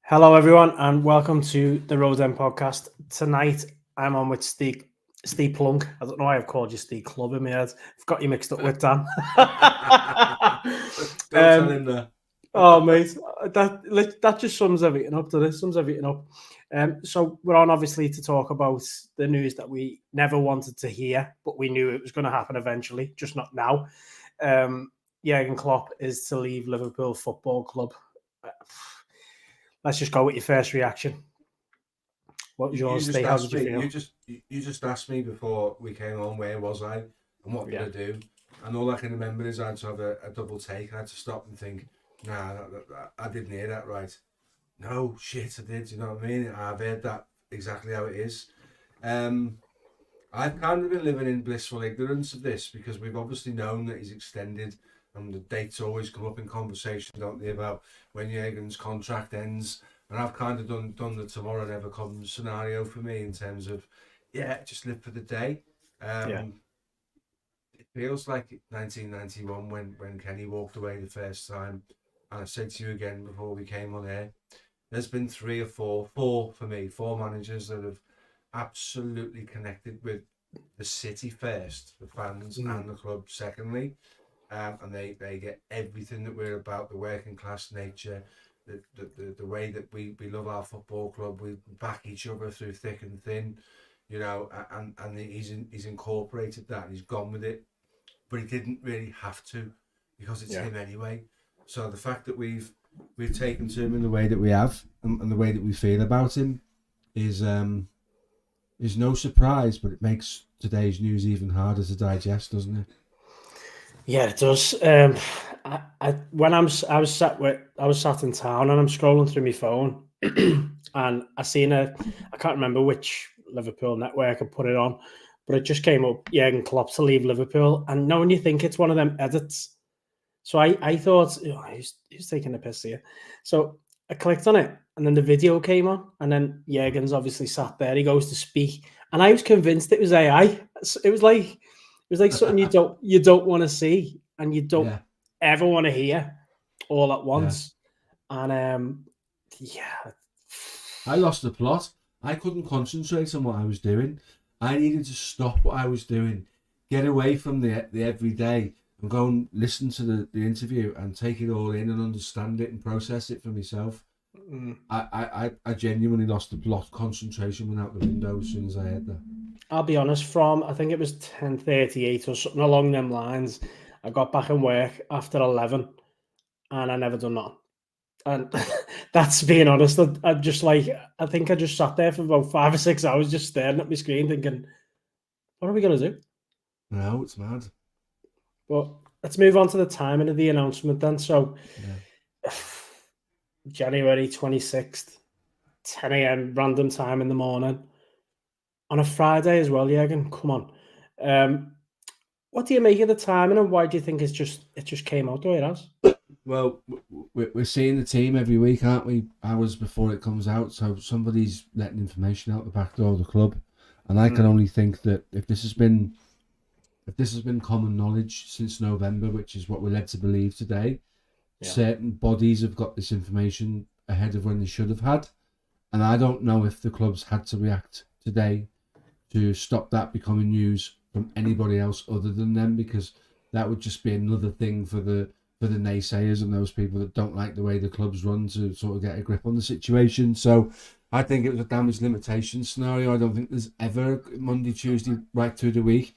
Hello, everyone, and welcome to the Road End podcast. Tonight, I'm on with Ste Plunk. I don't know why I've called you Ste Club in my head. I've got you mixed up with Dan. Don't tell him that. Oh, mate, that just sums everything up. Sums everything up. So we're on obviously to talk about the news that we never wanted to hear, but we knew it was going to happen eventually, just not now. Jürgen Klopp is to leave Liverpool Football Club. Let's just go with your first reaction. What was yours, Steve? How did you feel? You just asked me before we came on where was I and what did I do, and all I can remember is I had to have a double take. I had to stop and think, nah, I didn't hear that right. No shit, I did. You know what I mean? I've heard that exactly how it is. I've kind of been living in blissful ignorance of this because we've obviously known that he's extended, and the dates always come up in conversation, don't they, about when Jurgen's contract ends. And I've kind of done the tomorrow never comes scenario for me in terms of, just live for the day. It feels like 1991 when Kenny walked away the first time. And I said to you again before we came on air, there's been four for me, four managers that have absolutely connected with the city first, the fans and the club secondly. And they get everything that we're about, the working class nature, the way that we love our football club, we back each other through thick and thin, you know, and he's incorporated that, and he's gone with it, but he didn't really have to because it's him anyway. So the fact that we've taken to him in the way that we have and the way that we feel about him is no surprise, but it makes today's news even harder to digest, doesn't it? Yeah, it does. I was sat in town and I'm scrolling through my phone and I can't remember which Liverpool network I put it on, but it just came up Jürgen Klopp to leave Liverpool, and when you think it's one of them edits, so I thought he's taking a piss here. So I clicked on it, and then the video came on, and then Jürgen's obviously sat there. He goes to speak, and I was convinced it was AI. It was like something you don't want to see, and you don't ever want to hear all at once. And I lost the plot. I couldn't concentrate on what I was doing. I needed to stop what I was doing, get away from the everyday, and go and listen to the interview and take it all in and understand it and process it for myself. I genuinely lost the plot. Concentration went out the window as soon as I heard that. I'll be honest, from I think it was 10:38 or something along them lines, I got back in work after 11 and I never done that. And that's being honest. I just I think I just sat there for about 5 or 6 hours just staring at my screen thinking, what are we going to do? No, it's mad. But let's move on to the timing of the announcement then. So January 26th, 10 a.m. random time in the morning. On a Friday as well, Jürgen. Come on. What do you make of the timing, and why do you think it just came out the way it has? Well, we're seeing the team every week, aren't we? Hours before it comes out, so somebody's letting information out the back door of the club, and I can only think that if this has been common knowledge since November, which is what we're led to believe today, certain bodies have got this information ahead of when they should have had, and I don't know if the clubs had to react today to stop that becoming news from anybody else other than them, because that would just be another thing for the naysayers and those people that don't like the way the clubs run to sort of get a grip on the situation. So I think it was a damage limitation scenario. I don't think there's ever Monday, Tuesday, right through the week.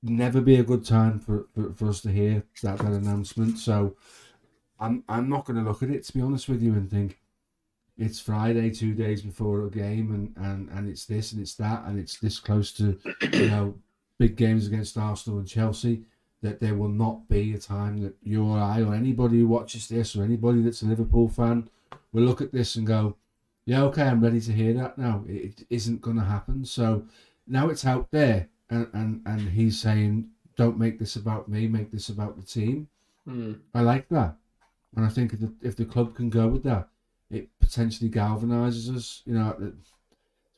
Never be a good time for us to hear that announcement. So I'm not going to look at it, to be honest with you, and think it's Friday 2 days before a game and it's this and it's that and it's this close to big games against Arsenal and Chelsea, that there will not be a time that you or I or anybody who watches this or anybody that's a Liverpool fan will look at this and go, yeah, okay, I'm ready to hear that now. It isn't going to happen. So now it's out there, and he's saying, don't make this about me, make this about the team. I like that. And I think if the club can go with that, it potentially galvanises us. It's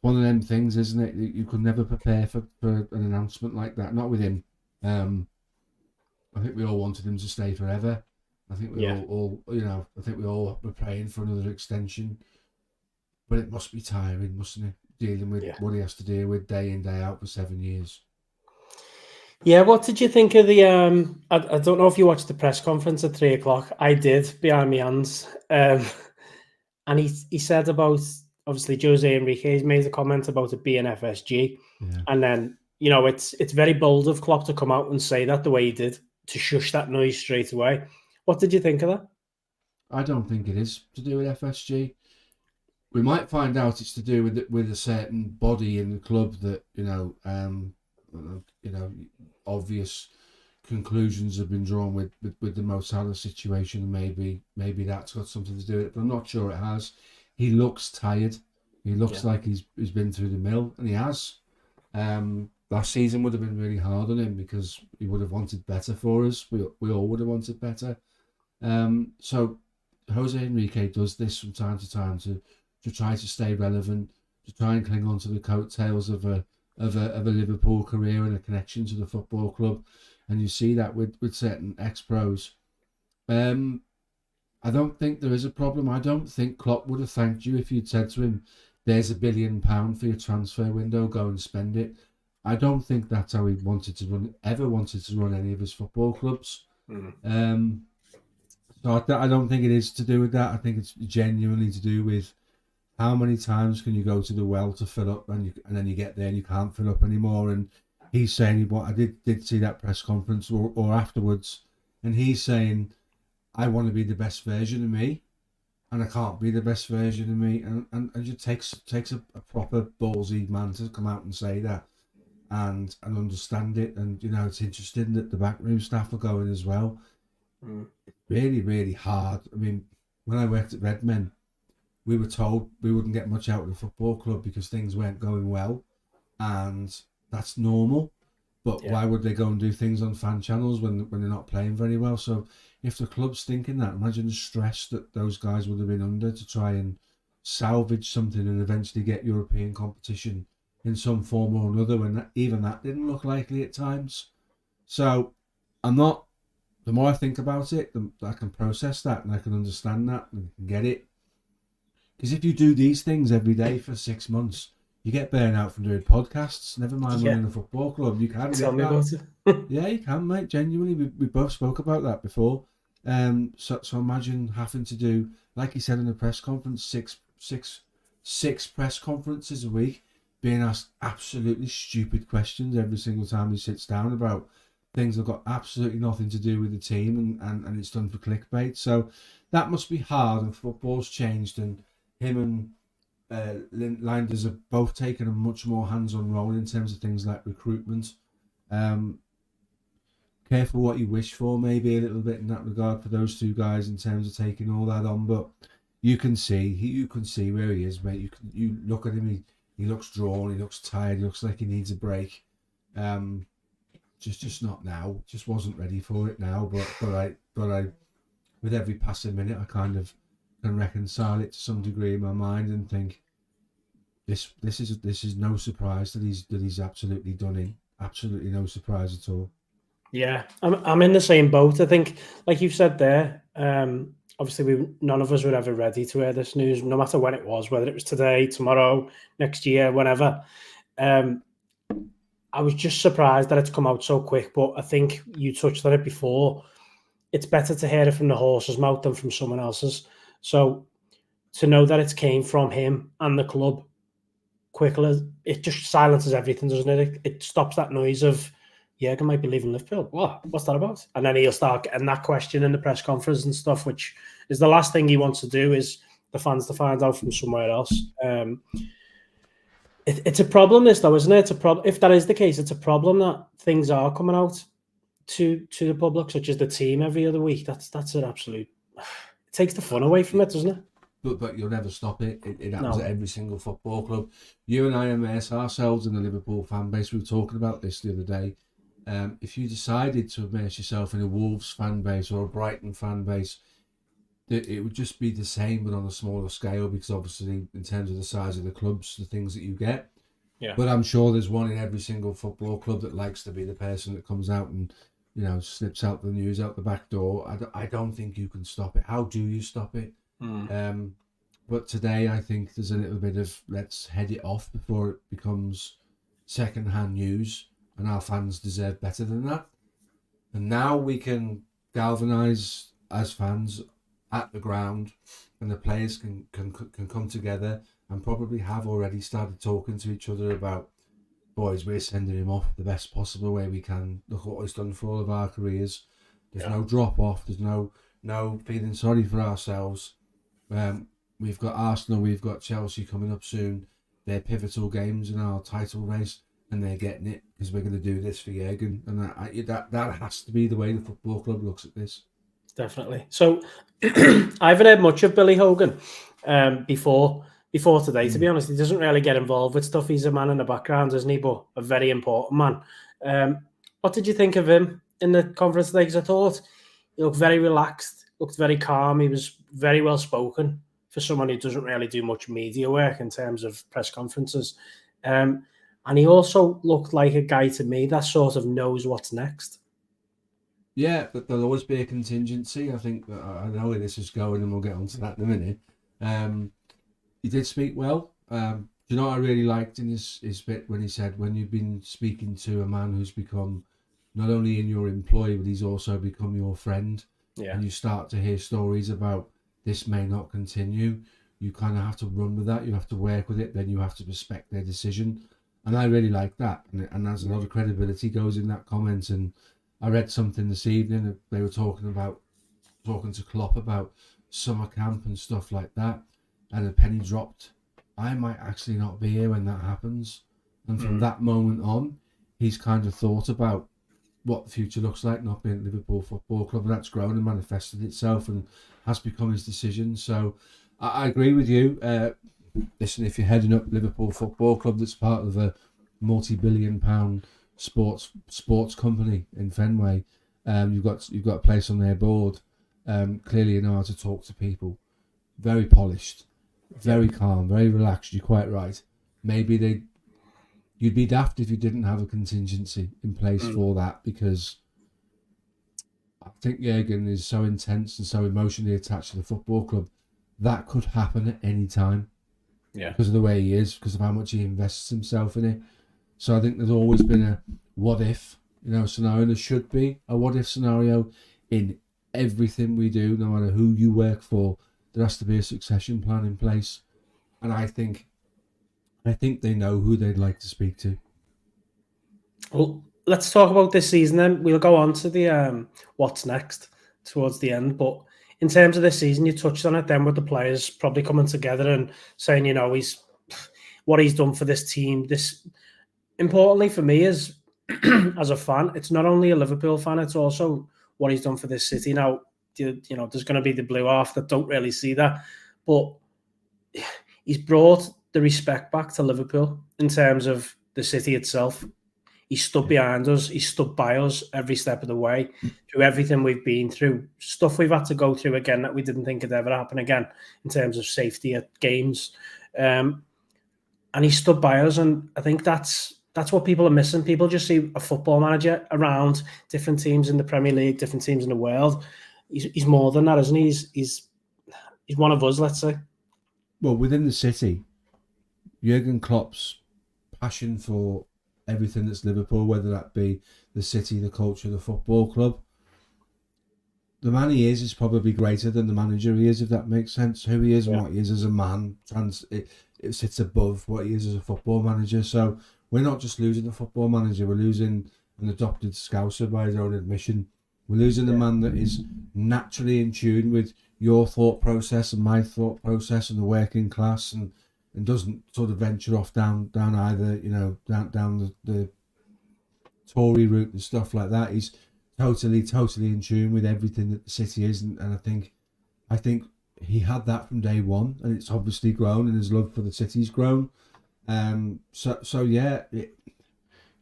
one of them things, isn't it? You could never prepare for an announcement like that. Not with him. I think we all wanted him to stay forever. I think we Yeah. all I think we all were praying for another extension, but it must be tiring, mustn't it? Dealing with Yeah. what he has to deal with day in, day out for 7 years. Yeah, what did you think of the I don't know if you watched the press conference at 3 o'clock. I did, behind my hands. And he said about, obviously, Jose Enrique's made a comment about it being FSG. Yeah. And then, it's very bold of Klopp to come out and say that the way he did, to shush that noise straight away. What did you think of that? I don't think it is to do with FSG. We might find out it's to do with a certain body in the club that obvious conclusions have been drawn with the Mo Salah situation, and maybe that's got something to do with it. But I'm not sure it has. He looks tired. He looks like he's been through the mill, and he has. Last season would have been really hard on him because he would have wanted better for us. We all would have wanted better. So Jose Enrique does this from time to time to try to stay relevant, to try and cling on to the coattails of a Liverpool career and a connection to the football club, and you see that with certain ex-pros. I don't think there is a problem. I don't think Klopp would have thanked you if you'd said to him, "There's £1 billion for your transfer window. Go and spend it." I don't think that's how he ever wanted to run any of his football clubs. So I don't think it is to do with that. I think it's genuinely to do with how many times can you go to the well to fill up, and then you get there and you can't fill up anymore. And he's saying, "What I did see that press conference or afterwards," and he's saying, "I want to be the best version of me, and I can't be the best version of me." And it takes a proper ballsy man to come out and say that and understand it. And it's interesting that the backroom staff are going as well. Really, really hard. I mean, when I worked at Redmen, we were told we wouldn't get much out of the football club because things weren't going well, and that's normal. But why would they go and do things on fan channels when they're not playing very well? So if the club's thinking that, imagine the stress that those guys would have been under to try and salvage something and eventually get European competition in some form or another, when even that didn't look likely at times. So the more I think about it, the I can process that and I can understand that and get it. Because if you do these things every day for 6 months, you get burnt out from doing podcasts. Never mind running a football club. You can Tell get me that. about it. Yeah, you can, mate. Genuinely, we both spoke about that before. So imagine having to do, like he said in the press conference, six press conferences a week, being asked absolutely stupid questions every single time he sits down about things that got absolutely nothing to do with the team, and it's done for clickbait. So that must be hard, and football's changed, and him and Linders have both taken a much more hands-on role in terms of things like recruitment. Careful what you wish for, maybe a little bit in that regard for those two guys in terms of taking all that on. But you can see where he is, mate. You look at him, he looks drawn, he looks tired, he looks like he needs a break. Just not now. Just wasn't ready for it now. But I with every passing minute, I kind of can reconcile it to some degree in my mind and think this is no surprise that he's absolutely done in. Absolutely no surprise at all. Yeah, I'm in the same boat. I think, like you've said there, obviously none of us were ever ready to hear this news, no matter when it was, whether it was today, tomorrow, next year, whenever. I was just surprised that it's come out so quick, but I think you touched on it before. It's better to hear it from the horse's mouth than from someone else's. So to know that it came from him and the club quickly, it just silences everything, doesn't it? It stops that noise of Jurgen might be leaving Liverpool. What's that about? And then he'll start getting that question in the press conference and stuff, which is the last thing he wants to do, is the fans to find out from somewhere else. It's a problem, this though, isn't it? It's a problem. If that is the case, it's a problem that things are coming out to the public, such as the team every other week. That's an absolute. It takes the fun away from it, doesn't it? But you'll never stop it. It happens No. at every single football club. You and I immerse ourselves in the Liverpool fan base. We were talking about this the other day. If you decided to immerse yourself in a Wolves fan base or a Brighton fan base, it would just be the same, but on a smaller scale, because obviously in terms of the size of the clubs, the things that you get. Yeah. But I'm sure there's one in every single football club that likes to be the person that comes out and slips out the news out the back door. I don't think you can stop it. How do you stop it? But today I think there's a little bit of let's head it off before it becomes second-hand news, and our fans deserve better than that. And now we can galvanise as fans at the ground, and the players can come together and probably have already started talking to each other about, boys, we're sending him off the best possible way we can. Look what he's done for all of our careers. There's no drop off. There's no feeling sorry for ourselves. We've got Arsenal, we've got Chelsea coming up soon. They're pivotal games in our title race, and they're getting it because we're going to do this for Jürgen. And that has to be the way the football club looks at this. Definitely. So I haven't heard much of Billy Hogan before today, to be honest. He doesn't really get involved with stuff. He's a man in the background, isn't he? But a very important man. What did you think of him in the conference today? Because I thought he looked very relaxed, looked very calm. He was very well spoken for someone who doesn't really do much media work in terms of press conferences. And he also looked like a guy to me that sort of knows what's next. Yeah, but there'll always be a contingency. I think that I know where this is going, and we'll get onto that in a minute. He did speak well. Do you know what I really liked in his bit when he said, when you've been speaking to a man who's become not only in your employ, but he's also become your friend, and you start to hear stories about this may not continue, you kind of have to run with that. You have to work with it. Then you have to respect their decision. And I really like that. And there's a lot of credibility goes in that comment. And I read something this evening that they were talking to Klopp about summer camp and stuff like that. And a penny dropped. I might actually not be here when that happens. And from that moment on, he's kind of thought about what the future looks like, not being at Liverpool Football Club. And that's grown and manifested itself and has become his decision. So I agree with you. Listen, if you're heading up Liverpool Football Club, that's part of a multi-billion-pound sports company in Fenway, you've got a place on their board. Clearly, you know how to talk to people. Very polished, very calm, very relaxed. You're quite right. Maybe you'd be daft if you didn't have a contingency in place for that, because I think Jürgen is so intense and so emotionally attached to the football club. That could happen at any time. Yeah. Because of the way he is, because of how much he invests himself in it. So I think there's always been a what if, scenario. There should be a what if scenario in everything we do, no matter who you work for. There has to be a succession plan in place. And I think they know who they'd like to speak to. Well, let's talk about this season then. We'll go on to the what's next towards the end. But in terms of this season, you touched on it then with the players probably coming together and saying, what he's done for this team. This, importantly for me, is as a fan, it's not only a Liverpool fan, it's also what he's done for this city. Now, there's going to be the blue half that don't really see that, but he's brought the respect back to Liverpool in terms of the city itself. He stood behind us. He stood by us every step of the way through everything we've been through, stuff we've had to go through again that we didn't think could ever happen again in terms of safety at games. And he stood by us, and I think that's what people are missing. People just see a football manager around different teams in the Premier League, different teams in the world. He's more than that, isn't he? He's one of us, let's say. Well, within the city, Jürgen Klopp's passion for everything that's Liverpool, whether that be the city, the culture, the football club, the man he is probably greater than the manager he is, if that makes sense. Who he is and what he is as a man, it sits above what he is as a football manager. So we're not just losing a football manager, we're losing an adopted Scouser by his own admission. We're losing a man that is naturally in tune with your thought process and my thought process and the working class, and doesn't sort of venture off down either, down the Tory route and stuff like that. He's totally in tune with everything that the city is, and I think he had that from day one, and it's obviously grown, and his love for the city's grown. So yeah,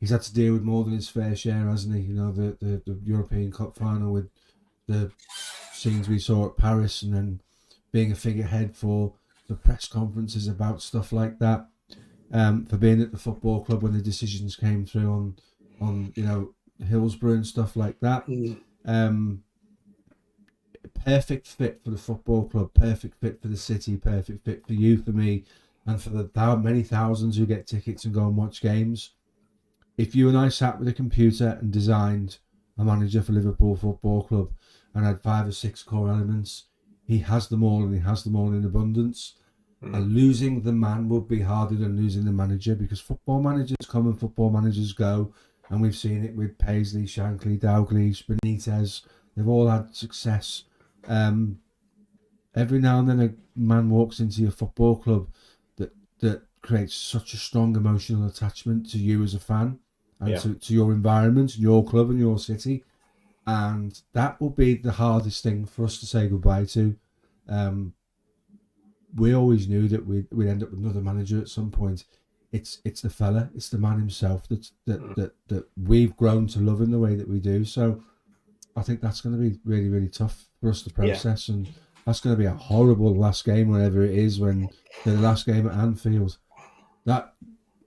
he's had to deal with more than his fair share, hasn't he? The European Cup final with the scenes we saw at Paris, and then being a figurehead for the press conferences about stuff like that, for being at the football club when the decisions came through on Hillsborough and stuff like that. Perfect fit for the football club, perfect fit for the city, perfect fit for you, for me, and for the many thousands who get tickets and go and watch games. If you and I sat with a computer and designed a manager for Liverpool Football Club and had 5 or 6 core elements, he has them all, and he has them all in abundance. And losing the man would be harder than losing the manager, because football managers come and football managers go, and we've seen it with Paisley, Shankly, Dalglish, Benitez. They've all had success. Every now and then a man walks into your football club that creates such a strong emotional attachment to you as a fan and to your environment and your club and your city, and that will be the hardest thing for us to say goodbye to. We always knew that we'd end up with another manager at some point. It's the fella, it's the man himself that we've grown to love in the way that we do. So I think that's going to be really, really tough for us to process, and that's going to be a horrible last game, whenever it is, when the last game at Anfield. That,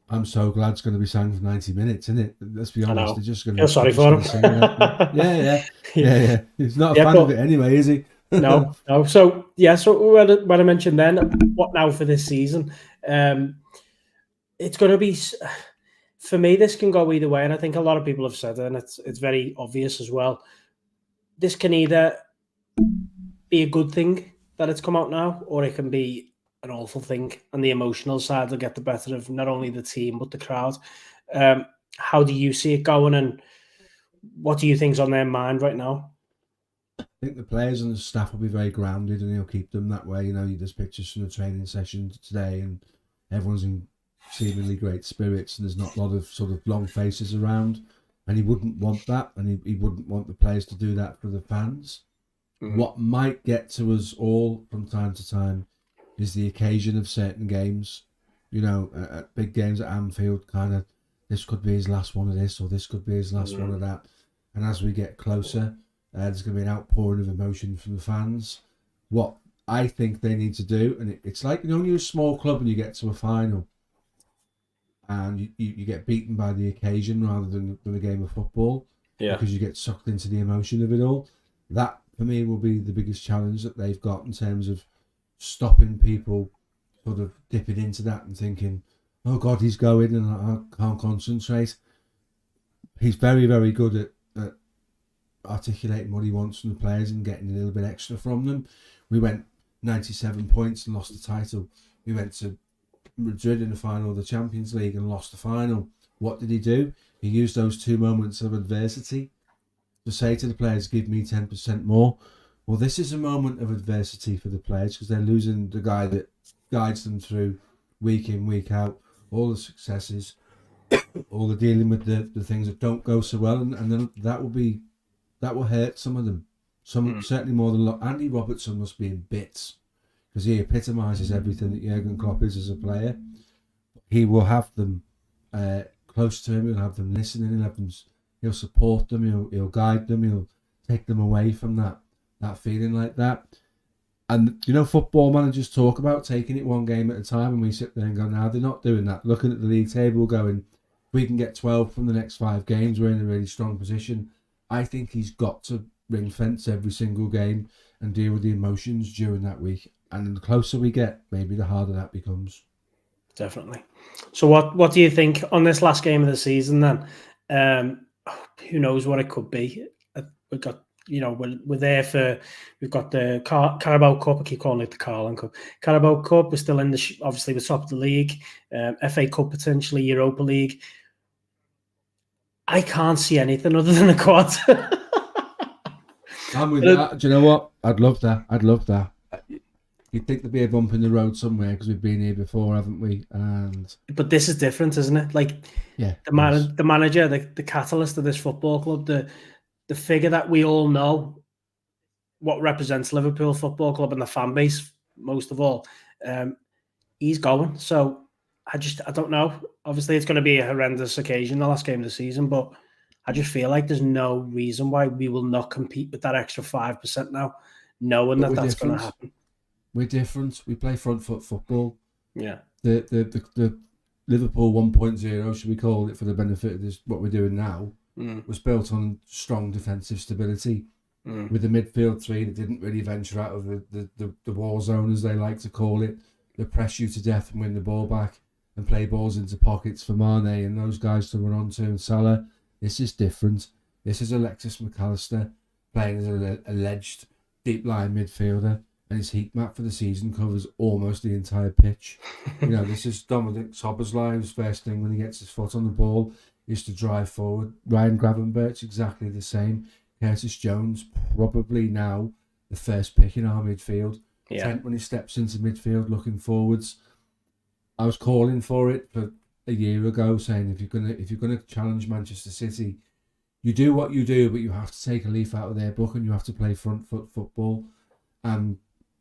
I'm so glad, it's going to be sang for 90 minutes, isn't it? Let's be honest. They're just going to. Sorry for him. Yeah. He's not a fan of it anyway, is he? No. So when I mentioned then, what now for this season? It's going to be, for me, this can go either way, and I think a lot of people have said it, and it's very obvious as well. This can either be a good thing that it's come out now, or it can be an awful thing, and the emotional side will get the better of not only the team but the crowd. How do you see it going, and what do you think's on their mind right now? I think the players and the staff will be very grounded, and he'll keep them that way. You know, there's pictures from the training session today, and everyone's in seemingly great spirits, and there's not a lot of sort of long faces around, and he wouldn't want that, and he wouldn't want the players to do that for the fans. What might get to us all from time to time is the occasion of certain games. You know, at big games at Anfield, kind of, this could be his last one of this, or this could be his last one of that. And as we get closer, there's going to be an outpouring of emotion from the fans. What I think they need to do, and it's like, you know, when you're a small club and you get to a final, and you get beaten by the occasion rather than a game of football, because you get sucked into the emotion of it all. That, for me, will be the biggest challenge that they've got, in terms of stopping people sort of dipping into that and thinking, oh God, he's going and I can't concentrate. He's very, very good at articulating what he wants from the players and getting a little bit extra from them. We went 97 points and lost the title. We went to Madrid in the final of the Champions League and lost the final. What did he do? He used those 2 moments of adversity to say to the players, give me 10% more. Well, this is a moment of adversity for the players, because they're losing the guy that guides them through week in, week out, all the successes, all the dealing with the things that don't go so well, and then that will hurt some of them. Some certainly more than Andy Robertson must be in bits, because he epitomises everything that Jurgen Klopp is as a player. He will have them close to him. He'll have them listening. He'll support them. He'll guide them. He'll take them away from that feeling like that. And, you know, football managers talk about taking it one game at a time, and we sit there and go, nah, they're not doing that. Looking at the league table going, if we can get 12 from the next 5 games, we're in a really strong position. I think he's got to ring fence every single game and deal with the emotions during that week. And the closer we get, maybe the harder that becomes. Definitely. So what do you think on this last game of the season then? Who knows what it could be? We've got, you know, we're there for, we've got the Carabao Cup. I keep calling it the Carling Cup. Carabao Cup, we're still in the, obviously we're top of the league, FA Cup potentially, Europa League. I can't see anything other than a quad. I'm with that. Do you know what? I'd love that. You'd think there'd be a bump in the road somewhere, because we've been here before, haven't we? But this is different, isn't it? Like, the manager, the catalyst of this football club, the figure that we all know, what represents Liverpool Football Club and the fan base, most of all, he's going. So I don't know. Obviously, it's going to be a horrendous occasion, the last game of the season, but I just feel like there's no reason why we will not compete with that extra 5% now, knowing that that's going to happen. We're different. We play front foot football. Yeah. The Liverpool 1.0, should we call it, for the benefit of this, what we're doing now, was built on strong defensive stability. With the midfield three that didn't really venture out of the war zone, as they like to call it. They press you to death and win the ball back and play balls into pockets for Mane and those guys to run onto, and Salah. This is different. This is Alexis McAllister playing as an alleged deep line midfielder, and his heat map for the season covers almost the entire pitch. This is Dominic Szoboszlai's first thing when he gets his foot on the ball is to drive forward. Ryan Gravenberch's exactly the same. Curtis Jones, probably now the first pick in our midfield. Yeah. Trent, when he steps into midfield looking forwards. I was calling for it for a year ago, saying if you're gonna challenge Manchester City, you do what you do, but you have to take a leaf out of their book and you have to play front foot football. And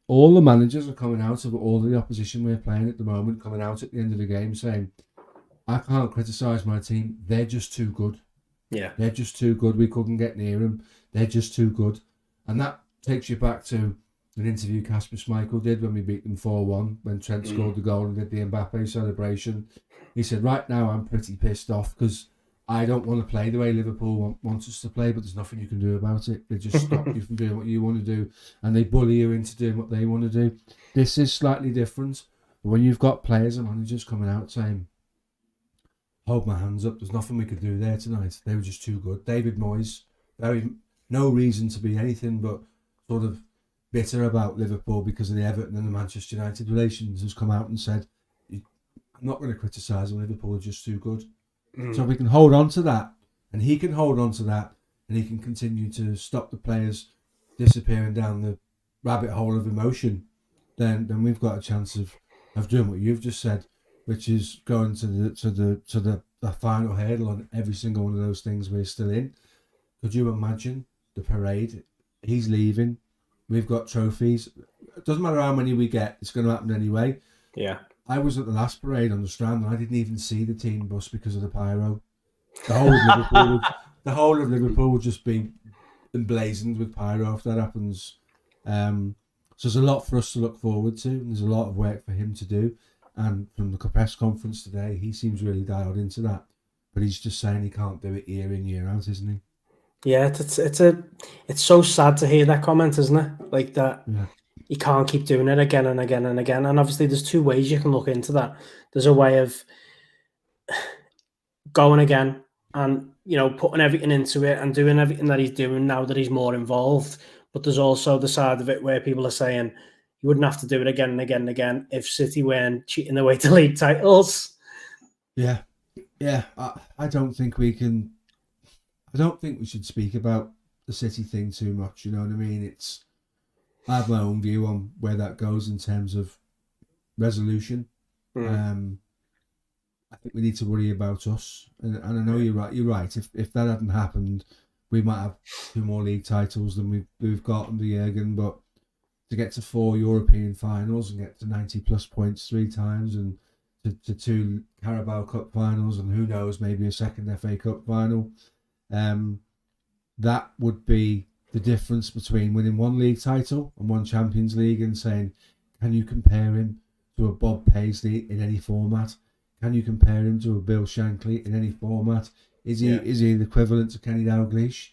all the managers are coming out of all the opposition we're playing at the moment, coming out at the end of the game saying, I can't criticise my team, they're just too good. Yeah. They're just too good. We couldn't get near them. They're just too good. And that takes you back to an interview Kasper Schmeichel did when we beat them 4-1, when Trent scored the goal and did the Mbappe celebration. He said, right now I'm pretty pissed off because I don't want to play the way Liverpool wants us to play, but there's nothing you can do about it. They just stop you from doing what you want to do, and they bully you into doing what they want to do. This is slightly different. But when you've got players and managers coming out saying, hold my hands up, there's nothing we could do there tonight. They were just too good. David Moyes, no reason to be anything but sort of bitter about Liverpool because of the Everton and the Manchester United relations, has come out and said, I'm not going to criticise them, Liverpool are just too good. So we can hold on to that, and he can hold on to that, and he can continue to stop the players disappearing down the rabbit hole of emotion, then we've got a chance of doing what you've just said, which is going to the final hurdle on every single one of those things we're still in. Could you imagine the parade? He's leaving. We've got trophies. It doesn't matter how many we get, it's going to happen anyway. Yeah. I was at the last parade on the Strand and I didn't even see the team bus because of the pyro. The whole of Liverpool would just be emblazoned with pyro if that happens. So there's a lot for us to look forward to, and there's a lot of work for him to do. And from the press conference today, he seems really dialed into that. But he's just saying he can't do it year in, year out, isn't he? Yeah, it's so sad to hear that comment, isn't it? Like that. Yeah. You can't keep doing it again and again and again. And obviously there's two ways you can look into that. There's a way of going again and, putting everything into it and doing everything that he's doing now that he's more involved. But there's also the side of it where people are saying you wouldn't have to do it again and again and again if City weren't cheating their way to league titles. Yeah. Yeah. I don't think we should speak about the City thing too much. You know what I mean? I have my own view on where that goes in terms of resolution. I think we need to worry about us. And I know you're right. You're right. If that hadn't happened, we might have 2 more league titles than we've got under Jurgen. But to get to 4 European finals and get to 90+ points 3 times and to 2 Carabao Cup finals and who knows, maybe a second FA Cup final, that would be the difference between winning 1 league title and 1 Champions League and saying, can you compare him to a Bob Paisley in any format? Can you compare him to a Bill Shankly in any format? Is he the equivalent to Kenny Dalglish?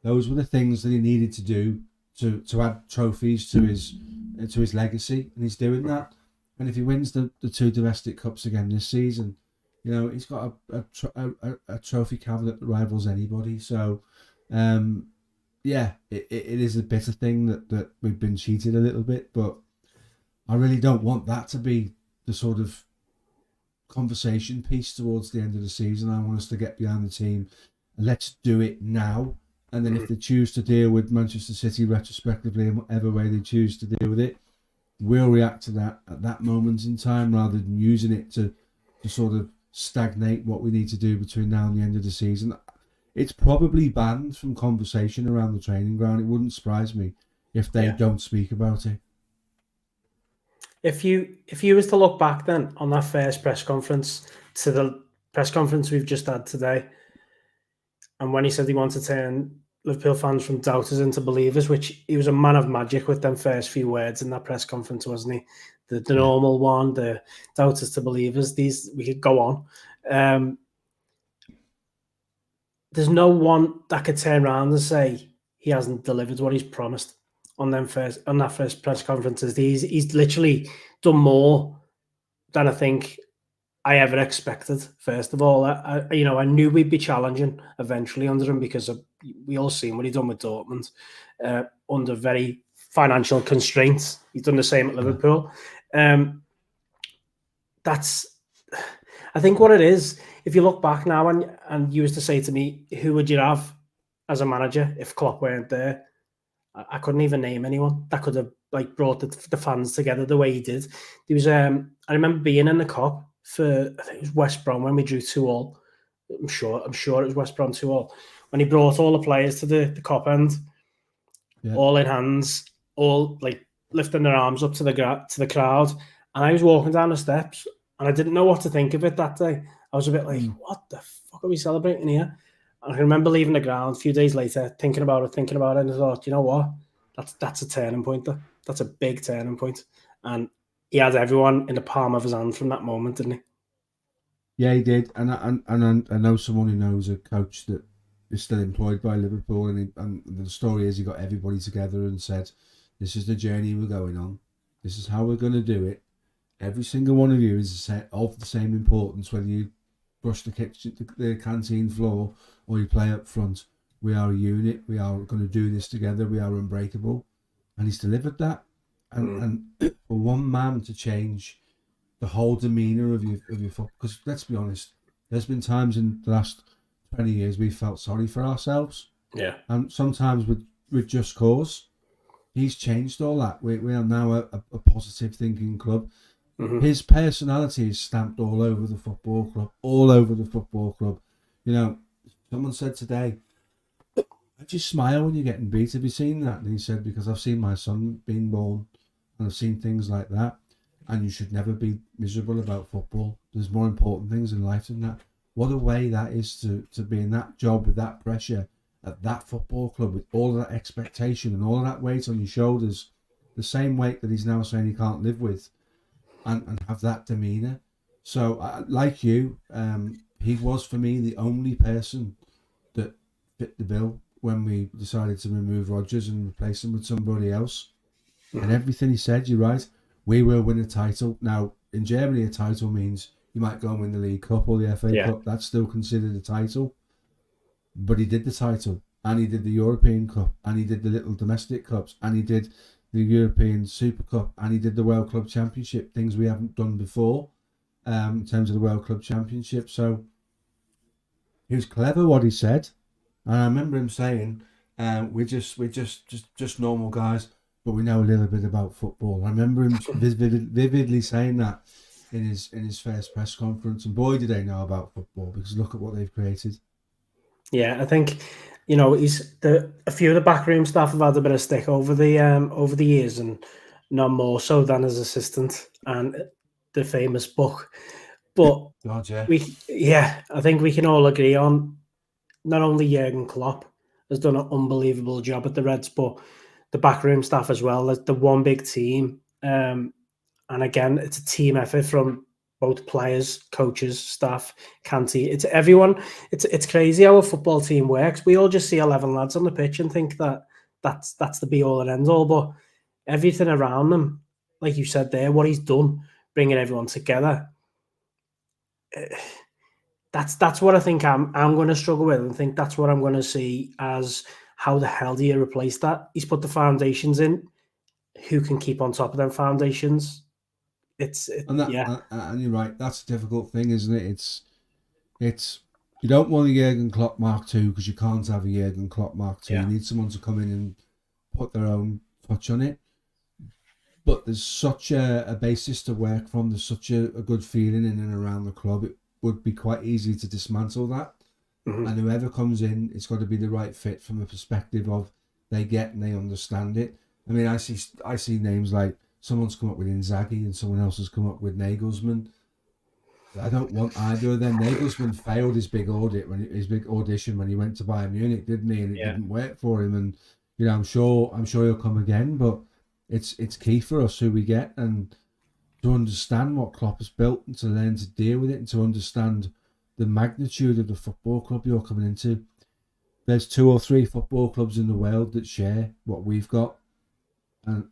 Those were the things that he needed to do to add trophies to his legacy, and he's doing that. And if he wins the 2 domestic cups again this season, he's got a trophy cabinet that rivals anybody. So, it is a bitter thing that we've been cheated a little bit, but I really don't want that to be the sort of conversation piece towards the end of the season. I want us to get behind the team and let's do it now. And then if they choose to deal with Manchester City retrospectively in whatever way they choose to deal with it, we'll react to that at that moment in time rather than using it to sort of stagnate what we need to do between now and the end of the season. It's probably banned from conversation around the training ground. It wouldn't surprise me if they don't speak about it. If you was to look back then on that first press conference to the press conference we've just had today, and when he said he wanted to turn Liverpool fans from doubters into believers, which he was a man of magic with them first few words in that press conference, wasn't he? The normal one, the doubters to believers. These we could go on. there's no one that could turn around and say he hasn't delivered what he's promised on that first press conferences. He's literally done more than I think I ever expected. First of all, I knew we'd be challenging eventually under him because we all seen what he done with Dortmund under very financial constraints. He's done the same at Liverpool. That's, I think, what it is. If you look back now and you was to say to me, who would you have as a manager if Klopp weren't there? I couldn't even name anyone that could have like brought the fans together the way he did. There was I remember being in the Cup for, I think it was West Brom when we drew 2-2. I'm sure it was West Brom 2-2 when he brought all the players to the Cup end, all in hands, all like lifting their arms up to the crowd, and I was walking down the steps and I didn't know what to think of it that day. I was a bit like, what the fuck are we celebrating here? And I remember leaving the ground a few days later, thinking about it, and I thought, you know what? That's a turning point. That's a big turning point. And he had everyone in the palm of his hand from that moment, didn't he? Yeah, he did. And I know someone who knows a coach that is still employed by Liverpool, and the story is he got everybody together and said, "This is the journey we're going on. This is how we're going to do it. Every single one of you is of the same importance, whether you brush the canteen floor, or you play up front. We are a unit. We are going to do this together. We are unbreakable." And he's delivered that. And for one man to change the whole demeanour of your football, because let's be honest, there's been times in the last 20 years we felt sorry for ourselves. Yeah. And sometimes with just cause. He's changed all that. We are now a positive thinking club. His personality is stamped all over the football club. All over the football club. You know, someone said today, "I just smile when you're getting beat. Have you seen that?" And he said, "Because I've seen my son being born, and I've seen things like that. And you should never be miserable about football. There's more important things in life than that." What a way that is to be in that job with that pressure at that football club with all of that expectation and all of that weight on your shoulders, the same weight that he's now saying he can't live with, and have that demeanour. So, like you, he was for me the only person that fit the bill when we decided to remove Rodgers and replace him with somebody else. And everything he said, you're right, we will win a title. Now, in Germany, a title means you might go and win the League Cup or the FA Cup. That's still considered a title. But he did the title, and he did the European Cup, and he did the little domestic cups, and he did the European Super Cup, and he did the World Club Championship, things we haven't done before in terms of the World Club Championship. So he was clever what he said. And I remember him saying, we're just normal guys, but we know a little bit about football. I remember him vividly saying that in his first press conference, and boy, did they know about football, because look at what they've created. Yeah, I think, a few of the backroom staff have had a bit of stick over the years, and none more so than his assistant and the famous book. But God, I think we can all agree on not only Jurgen Klopp has done an unbelievable job at the Reds, but the backroom staff as well. The one big team, and again, it's a team effort from both players, coaches, staff, Canty. It's everyone. It's crazy how a football team works. We all just see 11 lads on the pitch and think that's the be all and end all. But everything around them, like you said there, what he's done, bringing everyone together. That's what I think I'm going to struggle with, and think that's what I'm going to see as how the hell do you replace that? He's put the foundations in. Who can keep on top of them foundations? And you're right. That's a difficult thing, isn't it? It's you don't want a Jurgen Klopp Mark II, because you can't have a Jurgen Klopp Mark II. You need someone to come in and put their own touch on it. But there's such a basis to work from. There's such a good feeling in and around the club. It would be quite easy to dismantle that. And whoever comes in, it's got to be the right fit from a perspective of they get and they understand it. I mean, I see names like, someone's come up with Inzaghi and someone else has come up with Nagelsmann. I don't want either of them. Nagelsmann failed his big audition when he went to Bayern Munich, didn't he? And it didn't work for him. And I'm sure he'll come again. But it's key for us who we get, and to understand what Klopp has built, and to learn to deal with it, and to understand the magnitude of the football club you're coming into. there's 2 or 3 football clubs in the world that share what we've got, and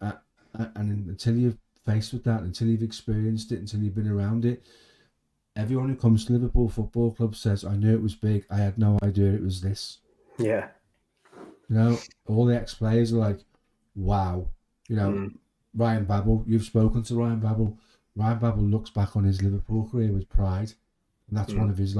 until you're faced with that, until you've experienced it, until you've been around it, everyone who comes to Liverpool Football Club says, I knew it was big, I had no idea it was this. Yeah. You know, all the ex-players are like, wow. You know, Ryan Babel, you've spoken to Ryan Babel. Ryan Babel looks back on his Liverpool career with pride. And that's one of his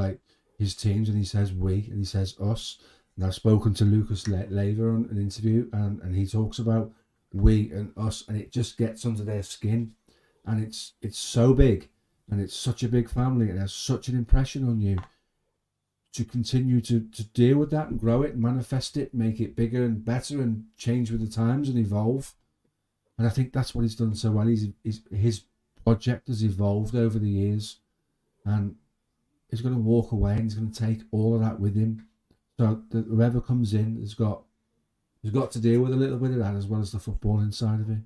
teams, and he says we, and he says us. And I've spoken to Lucas Leiva on an interview, and he talks about we and us, and it just gets under their skin. And it's so big, and it's such a big family, and it has such an impression on you to continue to deal with that and grow it and manifest it, make it bigger and better and change with the times and evolve. And I think that's what he's done so well. His project has evolved over the years, and he's going to walk away and he's going to take all of that with him. So that whoever comes in has got to deal with a little bit of that as well as the footballing side of it.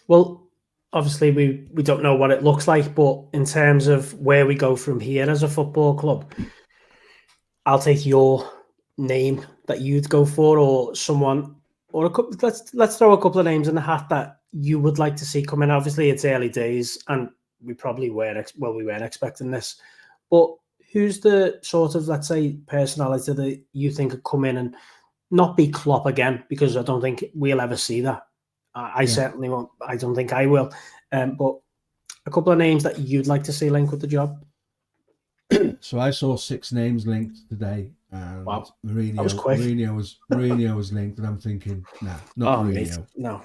Well, obviously we don't know what it looks like, but in terms of where we go from here as a football club, I'll take your name that you'd go for, or someone, or a couple. Let's throw a couple of names in the hat that you would like to see come in. Obviously, it's early days, and we probably weren't expecting this. But who's the sort of, let's say, personality that you think could come in and not be Klopp again? Because I don't think we'll ever see that. I certainly won't. I don't think I will. But a couple of names that you'd like to see link with the job. So I saw 6 names linked today, and wow, Mourinho, that was quick. Mourinho was linked, and I'm thinking, nah, not Mourinho. Mate, no.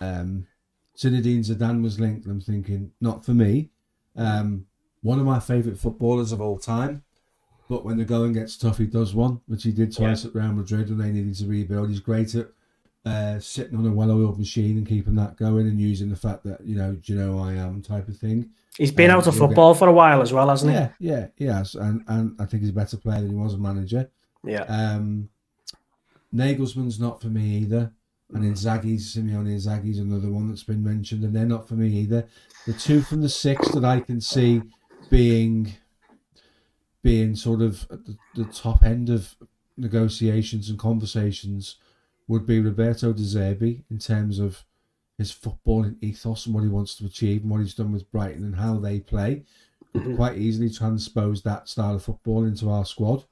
Zinedine Zidane was linked, and I'm thinking, not for me. One of my favourite footballers of all time, but when the going gets tough, he does one, which he did twice at Real Madrid when they needed to rebuild. He's great at sitting on a well-oiled machine and keeping that going and using the fact that, do you know who I am type of thing. He's been out of football for a while as well, hasn't he? Yeah, he has. And I think he's a better player than he was a manager. Yeah. Nagelsmann's not for me either. And Simeone Inzaghi's another one that's been mentioned, and they're not for me either. The 2 from the 6 that I can see being sort of at the top end of negotiations and conversations would be Roberto De Zerbi, in terms of his footballing ethos and what he wants to achieve and what he's done with Brighton and how they play. Could quite easily transpose that style of football into our squad.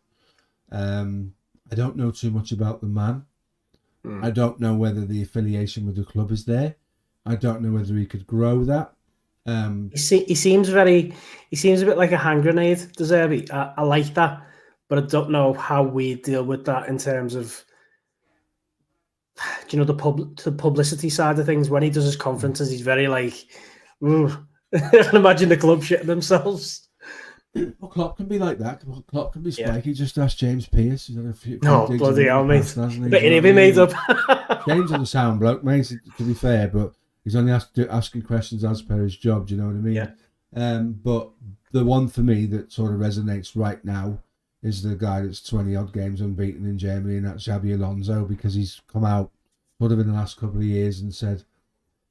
I don't know too much about the man. I don't know whether the affiliation with the club is there. I don't know whether he could grow that. He seems a bit like a hand grenade, De Zerbi. I like that, but I don't know how we deal with that in terms of, the publicity side of things. When he does his conferences, he's very like, I can imagine the club shitting themselves. Well, Klopp can be like that. Klopp can be spiky. Yeah. Just ask James Pearce. He's had a few bloody hell, mate. But it'll be made up. James is a sound bloke, mate, to be fair, but he's only asking questions as per his job. Do you know what I mean? Yeah. But the one for me that sort of resonates right now is the guy that's 20-odd games unbeaten in Germany, and that's Xabi Alonso, because he's come out sort of in the last couple of years and said,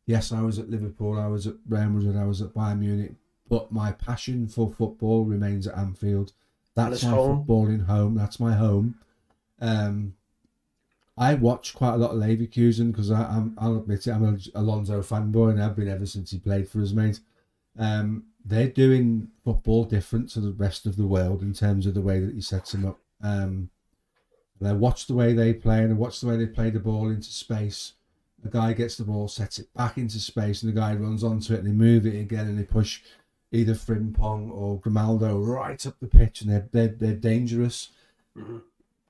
yes, I was at Liverpool, I was at Real Madrid, I was at Bayern Munich, but my passion for football remains at Anfield. That's my footballing home. That's my home. I watch quite a lot of Leverkusen because I'll admit it, I'm an Alonso fanboy, and I've been ever since he played for us, mate. They're doing football different to the rest of the world in terms of the way that he sets them up. And I watch the way they play, and I watch the way they play the ball into space. The guy gets the ball, sets it back into space, and the guy runs onto it, and they move it again, and they push either Frimpong or Grimaldo right up the pitch, and they're dangerous. Mm-hmm.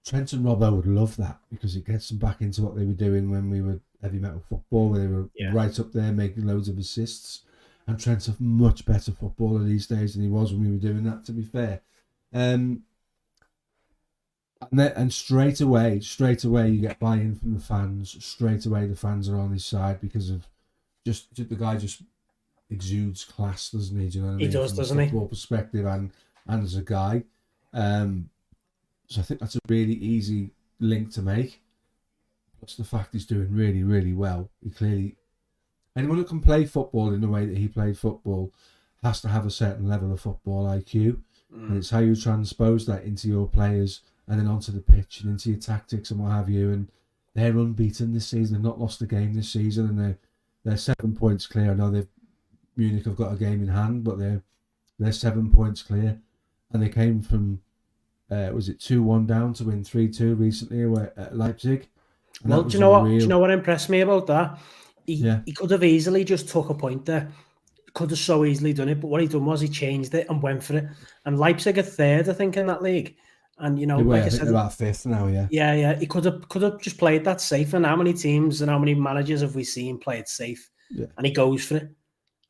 Trent and Robbo would love that, because it gets them back into what they were doing when we were heavy metal football, where they were right up there making loads of assists. And Trent's a much better footballer these days than he was when we were doing that, to be fair. And straight away you get buy-in from the fans. Straight away the fans are on his side because of just the guy just exudes class, doesn't he? Do you know what I mean? He does, doesn't he? From a football perspective and as a guy. So I think that's a really easy link to make. Plus the fact he's doing really, really well. He clearly... Anyone who can play football in the way that he played football has to have a certain level of football IQ. And it's how you transpose that into your players and then onto the pitch and into your tactics and what have you. And they're unbeaten this season. They've not lost a game this season, and they're 7 points clear. I know Munich have got a game in hand, but they're 7 points clear, and they came from was it 2-1 down to win 3-2 recently at Leipzig. Well, do you know what? Do you know what impressed me about that? He could have easily just took a point there. Could have so easily done it, but what he done was he changed it and went for it. And Leipzig are third, I think, in that league. And like I said, they're about fifth now. Yeah. He could have just played that safe. And how many teams and how many managers have we seen play it safe? Yeah. And he goes for it.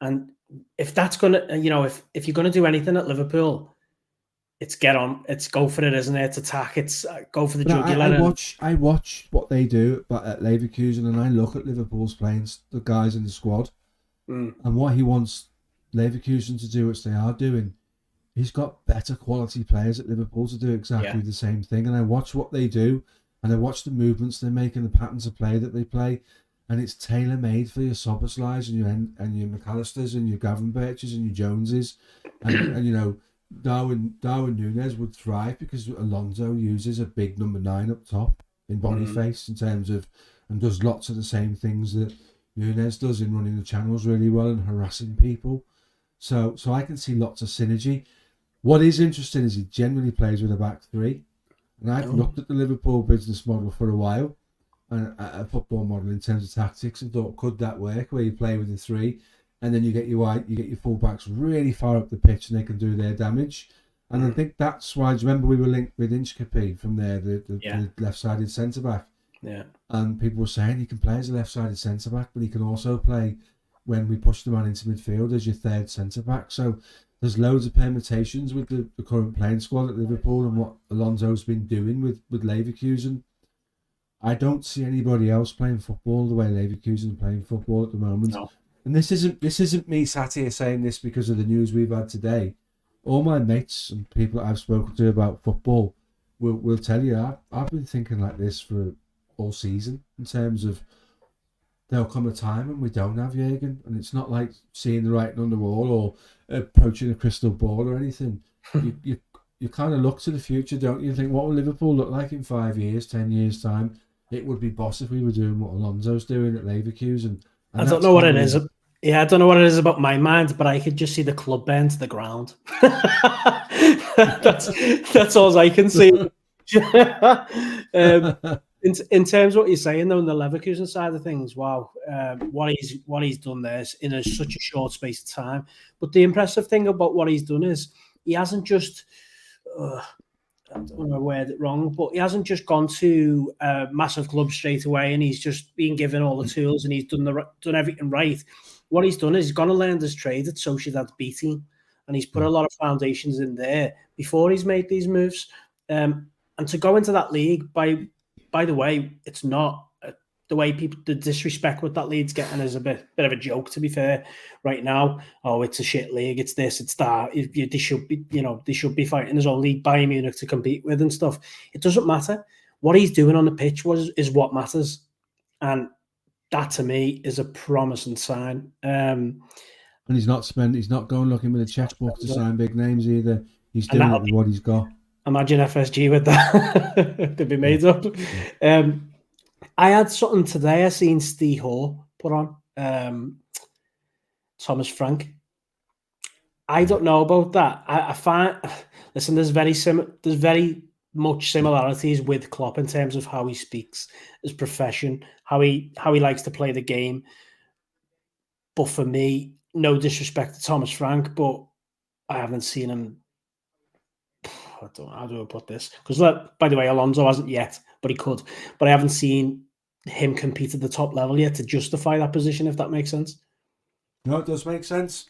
And if that's gonna, if you're gonna do anything at Liverpool, it's go for it, isn't it? It's attack. It's go for the jugular. I watch what they do, but at Leverkusen, and I look at Liverpool's playing the guys in the squad, and what he wants Leverkusen to do, which they are doing. He's got better quality players at Liverpool to do exactly the same thing. And I watch what they do, and I watch the movements they make and the patterns of play that they play, and it's tailor made for your Soboslais and your McAllisters and your Gravenberches and your Joneses, and Darwin Núñez would thrive because Alonso uses a big number 9 up top in Boniface in terms of, and does lots of the same things that Núñez does in running the channels really well and harassing people. So I can see lots of synergy. What is interesting is he generally plays with a back three, and I've looked at the Liverpool business model for a while, and a football model in terms of tactics, and thought, could that work where you play with a three? And then you get your fullbacks really far up the pitch and they can do their damage. And I think that's why, do you remember we were linked with Inchkapi from there, the left-sided centre-back? Yeah. And people were saying he can play as a left-sided centre-back, but he can also play when we push the man into midfield as your third centre-back. So there's loads of permutations with the current playing squad at Liverpool and what Alonso's been doing with Leverkusen. I don't see anybody else playing football the way Leverkusen are playing football at the moment. No. And this isn't me sat here saying this because of the news we've had today. All my mates and people that I've spoken to about football will tell you I've been thinking like this for all season in terms of there'll come a time when we don't have Jürgen, and it's not like seeing the writing on the wall or approaching a crystal ball or anything. You kind of look to the future, don't you? And think, what will Liverpool look like in 5 years, 10 years time? It would be boss if we were doing what Alonso's doing at Leverkusen. I don't know what it is. Yeah, I don't know what it is about my mind, but I could just see the club burn to the ground. that's all I can see. In terms of what you're saying, though, on the Leverkusen side of things, wow, what he's done there is in such a short space of time. But the impressive thing about what he's done is he hasn't just, I don't want to word it wrong, but he hasn't just gone to a massive club straight away and he's just been given all the tools and he's done everything right. What he's done is he's gone and learned his trade at Sociedad B team, and he's put a lot of foundations in there before he's made these moves. And to go into that league, by the way, it's not the way the disrespect what that league's getting is a bit of a joke, to be fair, right now. Oh, it's a shit league, it's this, it's that. They should be fighting his own league, Bayern Munich, to compete with and stuff. It doesn't matter. What he's doing on the pitch is what matters. And that to me is a promising sign. And he's not going looking with a checkbook to sign big names either. He's doing it with what he's got. Imagine FSG with that. They'd be made up. I had something today. I seen Ste Hall put on Thomas Frank. I don't know about that. I find, listen, there's very much similarities with Klopp in terms of how he speaks, his profession, how he likes to play the game. But for me, no disrespect to Thomas Frank, but I haven't seen him. I don't know how do I put this? Because, by the way, Alonso hasn't yet, but he could. But I haven't seen him compete at the top level yet to justify that position, if that makes sense. No, it does make sense.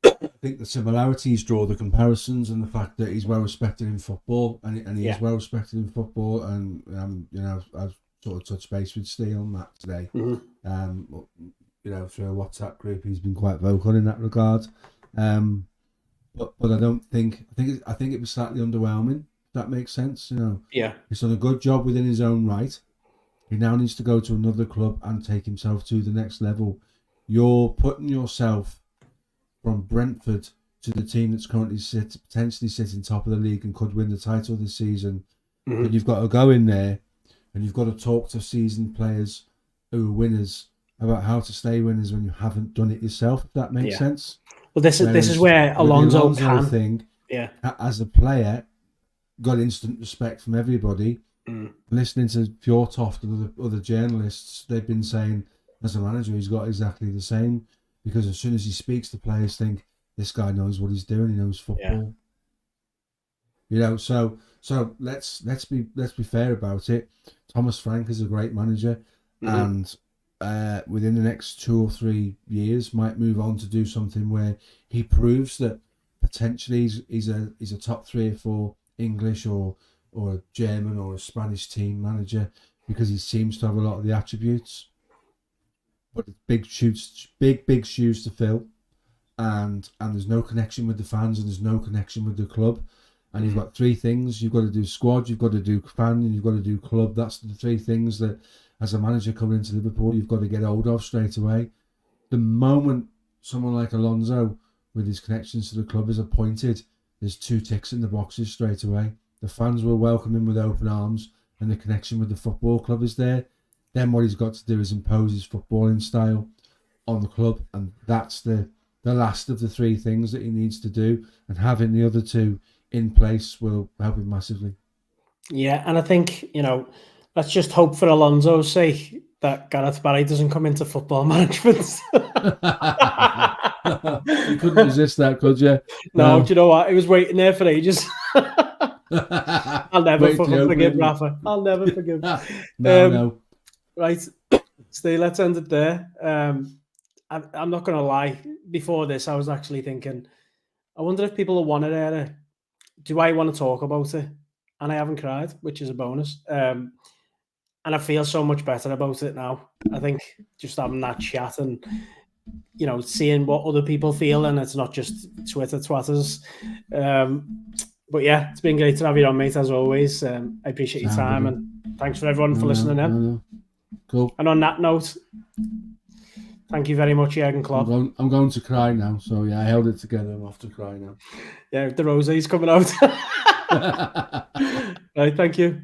I think the similarities draw the comparisons, and the fact that he's well respected in football, and he is well respected in football, and I've sort of touched base with Steve on that today. Mm-hmm. Through a WhatsApp group, he's been quite vocal in that regard. But I think it was slightly underwhelming. If that makes sense, Yeah, he's done a good job within his own right. He now needs to go to another club and take himself to the next level. You're putting yourself from Brentford to the team that's currently potentially sitting top of the league and could win the title this season But you've got to go in there and you've got to talk to seasoned players who are winners about how to stay winners when you haven't done it yourself, if that makes sense. Well, this is where Alonso can. Thing, yeah, as a player, got instant respect from everybody. Listening to Fjortoft and other journalists, they've been saying as a manager he's got exactly the same, because as soon as he speaks, the players think this guy knows what he's doing. He knows football. You know, so let's be fair about it. Thomas Frank is a great manager, and within the next 2 or 3 years might move on to do something where he proves that potentially he's a top 3 or 4 English or a German or a Spanish team manager, because he seems to have a lot of the attributes. But it's big shoes to fill, and there's no connection with the fans, and there's no connection with the club. And you've got 3 things: you've got to do squad, you've got to do fan, and you've got to do club. That's the 3 things that, as a manager coming into Liverpool, you've got to get hold of straight away. The moment someone like Alonso, with his connections to the club, is appointed, there's 2 ticks in the boxes straight away. The fans will welcome him with open arms, and the connection with the football club is there. Then what he's got to do is impose his footballing style on the club, and that's the last of the 3 things that he needs to do. And having the other 2 in place will help him massively. Yeah, and I think, let's just hope for Alonso's sake that Gareth Barry doesn't come into football management. You couldn't resist that, could you? No, do you know what? He was waiting there for ages. I'll never forgive Rafa. I'll never forgive. No. Right, Ste, let's end it there. I'm not going to lie. Before this, I was actually thinking, I wonder if people want to hear it. Do I want to talk about it? And I haven't cried, which is a bonus. And I feel so much better about it now. I think just having that chat and, seeing what other people feel, and it's not just Twitter twatters. But yeah, it's been great to have you on, mate, as always. I appreciate your time, and thanks for everyone for listening in. Cool. And on that note, thank you very much, Jürgen Klopp. I'm going to cry now, so yeah, I held it together. I'm off to cry now. Yeah, the rosary's coming out. Right, thank you.